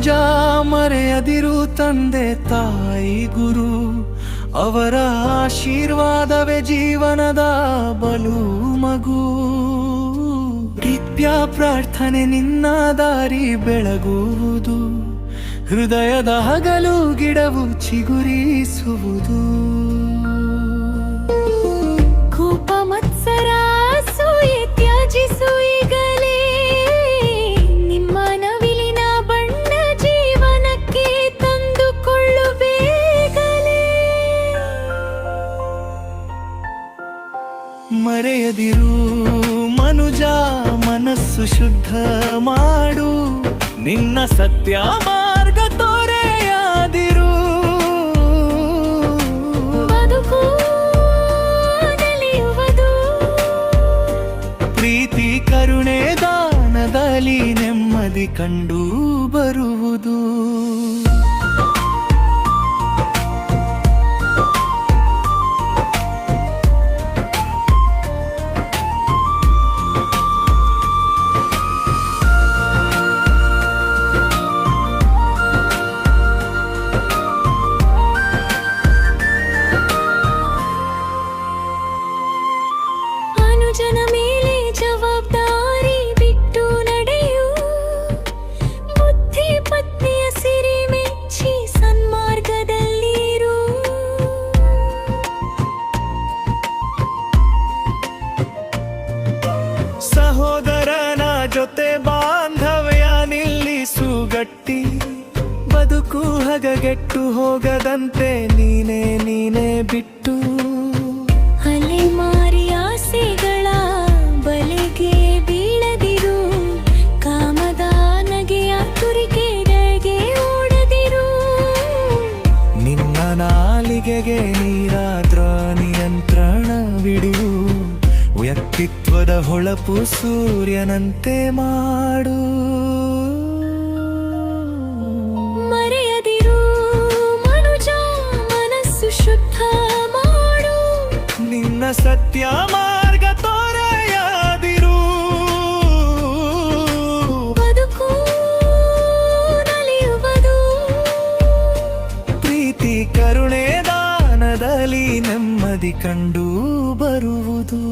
ಮನುಜ ಮರೆಯದಿರು ತಂದೆ ತಾಯಿ ಗುರು, ಅವರ ಆಶೀರ್ವಾದವೇ ಜೀವನದ ಬಲು ಮಗು. ನಿತ್ಯ ಪ್ರಾರ್ಥನೆ ನಿನ್ನ ದಾರಿ ಬೆಳಗುವುದು, ಹೃದಯದ ಹಗಲು ಗಿಡವು ಚಿಗುರಿಸುವುದು. ಕೋಪ ಮತ್ಸರ ಅಸೂಯೆ ತ್ಯಜಿಸು ಈಗಲೇ, ನಿಮ್ಮ ನವಿಲಿನ ಬಣ್ಣ ಜೀವನಕ್ಕೆ ತಂದುಕೊಳ್ಳು ಬೇಗಲೇ. ಮರೆಯದಿರು ಮನುಜ ಮನಸ್ಸು ಶುದ್ಧ ಮಾಡು, ನಿನ್ನ ಸತ್ಯ ಮಾರ್ಗ ತೋರೆಯಾದಿರು. ಬದುಕು ನಲಿಯುವುದು, ಪ್ರೀತಿ ಕರುಣೆ ದಾನದಲ್ಲಿ ನೆಮ್ಮದಿ ಕಂಡು ಬರುವುದು. ಜನ ಮೇಲೆ ಜವಾಬ್ದಾರಿ ಬಿಟ್ಟು ನಡೆಯು, ಬುದ್ಧಿ ಪತ್ನಿಯ ಸಿರಿ ಮೆಚ್ಚಿ ಸನ್ಮಾರ್ಗದಲ್ಲಿರು. ಸಹೋದರನ ಜೊತೆ ಬಾಂಧವ್ಯ ನಿಲ್ಲಿಸು ಗಟ್ಟಿ, ಬದುಕು ಹಗಗೆಟ್ಟು ಹೋಗದಂತೆ ನೀನೇ ಬಿಟ್ಟು. ಅಲೆಮಾರಿ ಆಸೆಗಳ ಬಲೆಗೆ ಬೀಳದಿರು, ಕಾಮದ ನಗೆಯ ತುರಿಕೆಗೆ ಓಡದಿರು. ನಿನ್ನ ನಾಲಿಗೆಗೆ ನೀರಾದ್ರ ನಿಯಂತ್ರಣವಿಡು, ವ್ಯಕ್ತಿತ್ವದ ಹೊಳಪು ಸೂರ್ಯನಂತೆ ಮಾಡು. ಮರೆಯದಿರು ಮನುಜ ಮನಸ್ಸು ಶುದ್ಧ ಮಾಡು, ನಿನ್ನ ಸತ್ಯ ಮಾರ್ಗ ತೋರೆಯಾದಿರು. ಬದುಕು ನಲಿಯುವುದು, ಪ್ರೀತಿ ಕರುಣೆ ದಾನದಲ್ಲಿ ನೆಮ್ಮದಿ ಕಂಡು ಬರುವುದು.